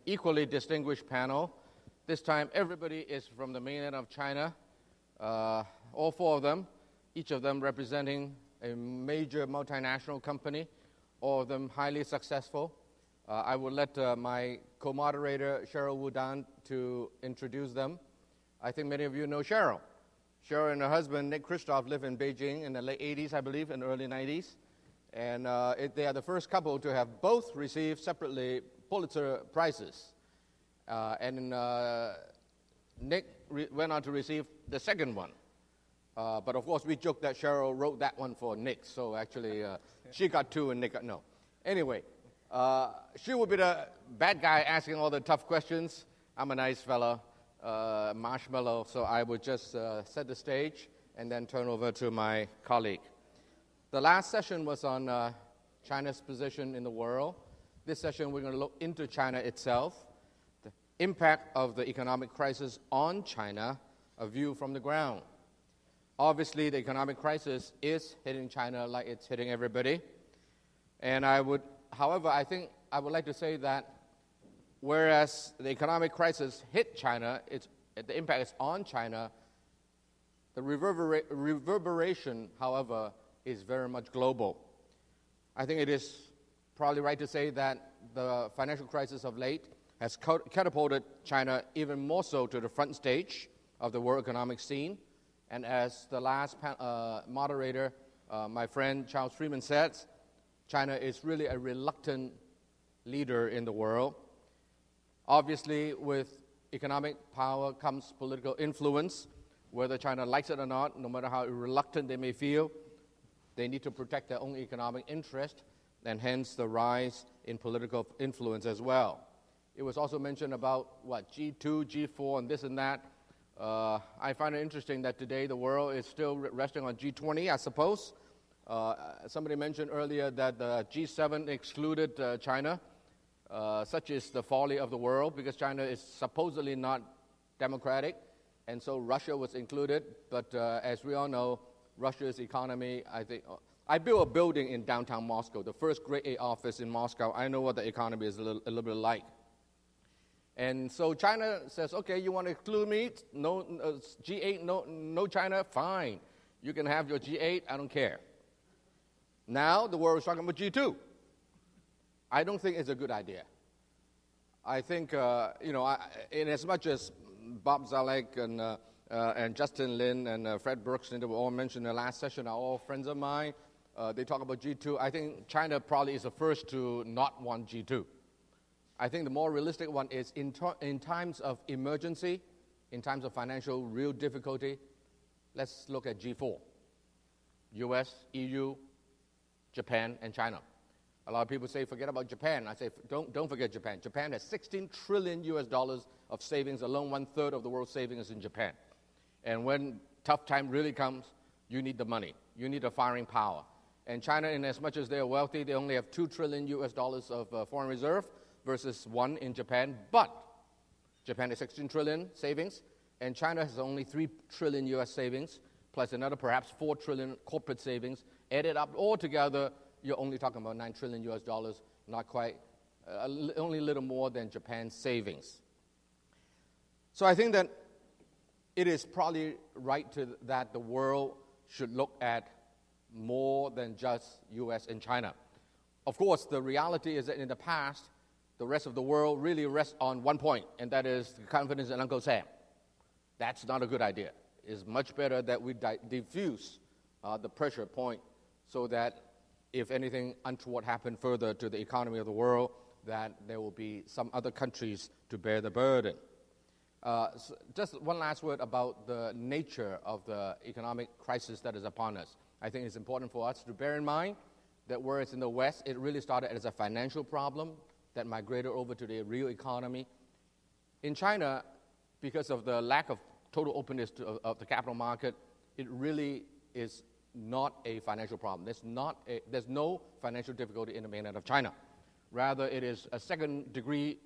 equally distinguished panel. This time, everybody is from the mainland of China, all four of them, each of them representing a major multinational company, all of them highly successful. I will let my co-moderator, Sheryl WuDunn, to introduce them. I think many of you know Sheryl. Sheryl and her husband, Nick Kristof, live in Beijing in the late 80s, I believe, and early 90s. And they are the first couple to have both received separately Pulitzer Prizes. Nick went on to receive the second one. But of course, we joked that Sheryl wrote that one for Nick, so actually she got two and Nick got no. Anyway, she will be the bad guy asking all the tough questions. I'm a nice fellow, marshmallow, so I would just set the stage and then turn over to my colleague. The last session was on China's position in the world. This session, we're going to look into China itself, the impact of the economic crisis on China, a view from the ground. Obviously, the economic crisis is hitting China like it's hitting everybody. And however, I think I would like to say that whereas the economic crisis hit China, the impact is on China, the reverberation, however, is very much global. I think it is probably right to say that the financial crisis of late has catapulted China even more so to the front stage of the world economic scene. And as the last moderator, my friend Charles Freeman said, China is really a reluctant leader in the world. Obviously, with economic power comes political influence. Whether China likes it or not, no matter how reluctant they may feel, they need to protect their own economic interest, and hence the rise in political influence as well. It was also mentioned about, G2, G4, and this and that. I find it interesting that today the world is still resting on G20, I suppose. Somebody mentioned earlier that the G7 excluded China. Such is the folly of the world, because China is supposedly not democratic, and so Russia was included. But as we all know, Russia's economy, I built a building in downtown Moscow, the first grade A office in Moscow. I know what the economy is a little bit like. And so China says, okay, you want to exclude me? No, G8, no China? Fine. You can have your G8, I don't care. Now the world is talking about G2. I don't think it's a good idea. I think, in as much as Bob Zalek and Justin Lin and Fred Brooks, and they were all mentioned in the last session, are all friends of mine. They talk about G2. I think China probably is the first to not want G2. I think the more realistic one is in times of emergency, in times of financial real difficulty, let's look at G4. US, EU, Japan, and China. A lot of people say, forget about Japan. I say, don't forget Japan. Japan has $16 trillion of savings alone. 1/3 of the world's savings is in Japan. And when tough time really comes, you need the money. You need the firing power. And China, in as much as they are wealthy, they only have $2 trillion of foreign reserve versus 1 in Japan. But Japan has 16 trillion savings, and China has only 3 trillion US savings, plus another perhaps 4 trillion corporate savings. Added up all together, you're only talking about $9 trillion, not quite, only a little more than Japan's savings. So I think that it is probably right that the world should look at more than just US and China. Of course, the reality is that in the past, the rest of the world really rests on one point, and that is the confidence in Uncle Sam. That's not a good idea. It's much better that we diffuse the pressure point so that if anything untoward happens further to the economy of the world, that there will be some other countries to bear the burden. So just one last word about the nature of the economic crisis that is upon us. I think it's important for us to bear in mind that whereas in the West, it really started as a financial problem that migrated over to the real economy. In China, because of the lack of total openness of the capital market, it really is not a financial problem. There's no financial difficulty in the mainland of China. Rather, it is a second-degree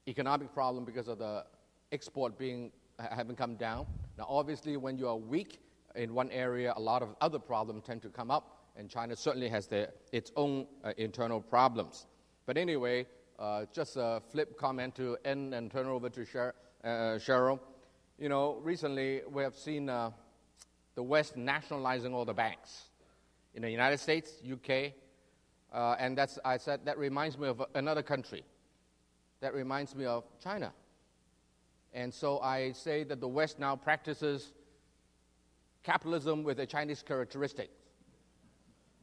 economic problem because of the export having come down. Now, obviously, when you are weak in one area, a lot of other problems tend to come up, and China certainly has its own internal problems. But anyway, Just a flip comment to end and turn over to Sheryl. You know, recently we have seen the West nationalizing all the banks in the United States, UK, and I said that reminds me of another country. That reminds me of China. And so I say that the West now practices capitalism with a Chinese characteristic,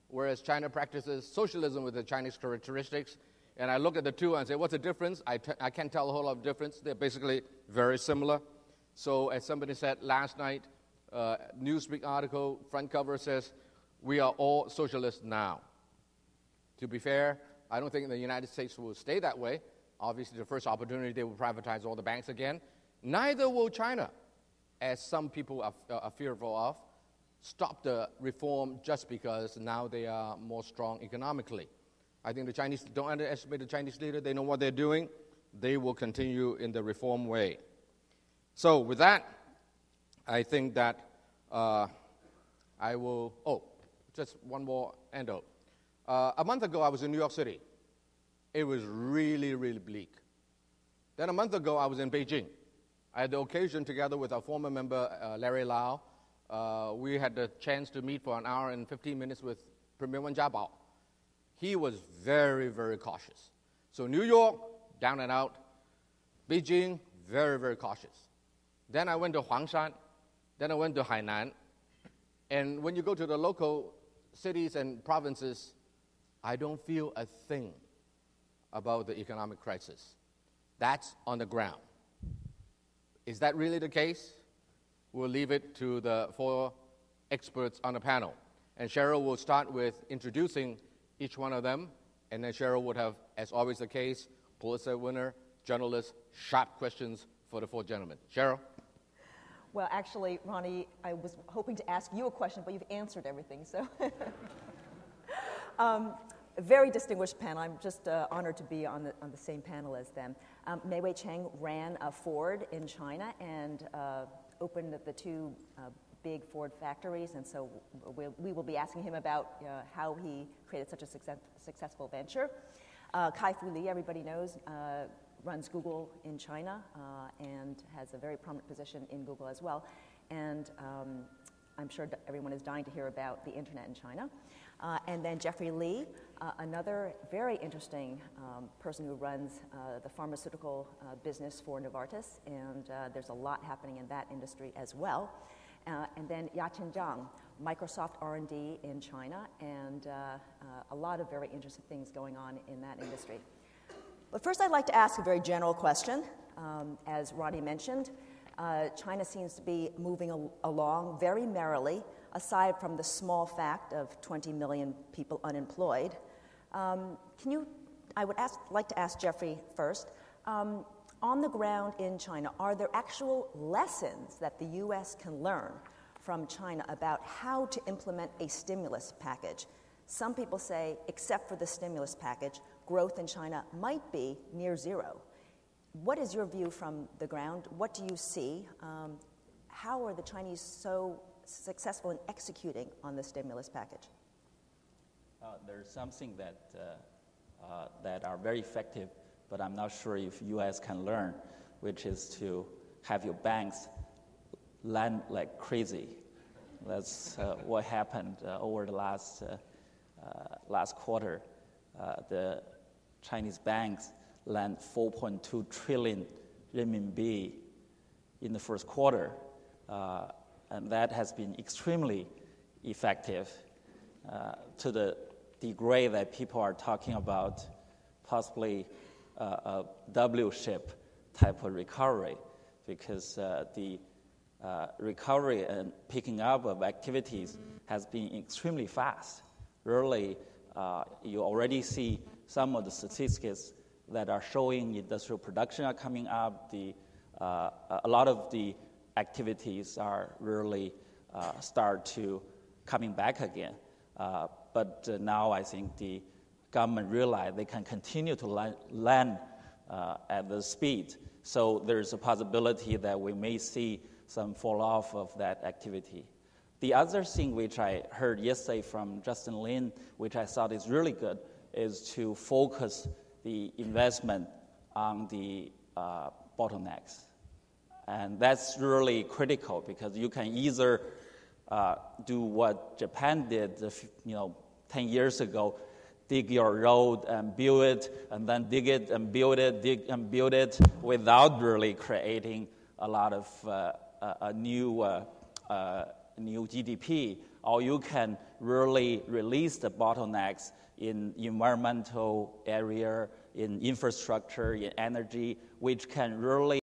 whereas China practices socialism with the Chinese characteristics. And I look at the two and say, what's the difference? I can't tell a whole lot of difference. They're basically very similar. So as somebody said last night, Newsweek article, front cover says, we are all socialists now. To be fair, I don't think the United States will stay that way. Obviously, the first opportunity, they will privatize all the banks again. Neither will China, as some people are fearful of, stop the reform just because now they are more strong economically. I think the Chinese, don't underestimate the Chinese leader. They know what they're doing. They will continue in the reform way. So with that, I think that I will, just one more endo. A month ago, I was in New York City. It was really, really bleak. Then a month ago, I was in Beijing. I had the occasion, together with our former member, Larry Lau, we had the chance to meet for an hour and 15 minutes with Premier Wen Jiabao. He was very, very cautious. So New York, down and out. Beijing, very, very cautious. Then I went to Huangshan. Then I went to Hainan. And when you go to the local cities and provinces, I don't feel a thing about the economic crisis. That's on the ground. Is that really the case? We'll leave it to the four experts on the panel. And Sheryl will start with introducing each one of them, and then Sheryl would have, as always the case, Pulitzer winner, journalist, sharp questions for the four gentlemen. Sheryl? Well, actually, Ronnie, I was hoping to ask you a question, but you've answered everything, so. A very distinguished panel. I'm just honored to be on the same panel as them. Mei Cheng ran Ford in China and opened the two big Ford factories, and so we will be asking him about how he created such a successful venture. Kai-Fu Lee, everybody knows, runs Google in China and has a very prominent position in Google as well. And I'm sure everyone is dying to hear about the internet in China. And then Jeffrey Lee, another very interesting person who runs the pharmaceutical business for Novartis, and there's a lot happening in that industry as well. And then Ya-Qin Zhang, Microsoft R&D in China, and a lot of very interesting things going on in that industry. But first I'd like to ask a very general question. As Ronnie mentioned, China seems to be moving along very merrily, aside from the small fact of 20 million people unemployed. I would like to ask Jeffrey first, on the ground in China, are there actual lessons that the U.S. can learn from China about how to implement a stimulus package? Some people say, except for the stimulus package, growth in China might be near zero. What is your view from the ground? What do you see? How are the Chinese so successful in executing on the stimulus package? There's something that are very effective, but I'm not sure if U.S. can learn, which is to have your banks lend like crazy. That's what happened over the last quarter. The Chinese banks lent 4.2 trillion renminbi in the first quarter, and that has been extremely effective to the degree that people are talking about possibly a W-shape type of recovery, because the recovery and picking up of activities has been extremely fast. Really, you already see some of the statistics that are showing industrial production are coming up. A lot of the activities are really start to coming back again. But now I think the government realize they can continue to lend at the speed. So there's a possibility that we may see some fall off of that activity. The other thing which I heard yesterday from Justin Lin, which I thought is really good, is to focus the investment on the bottlenecks. And that's really critical because you can either do what Japan did 10 years ago, dig your road and build it, and then dig it and build it, dig and build it, without really creating a lot of new GDP. Or you can really release the bottlenecks in environmental area, in infrastructure, in energy, which can really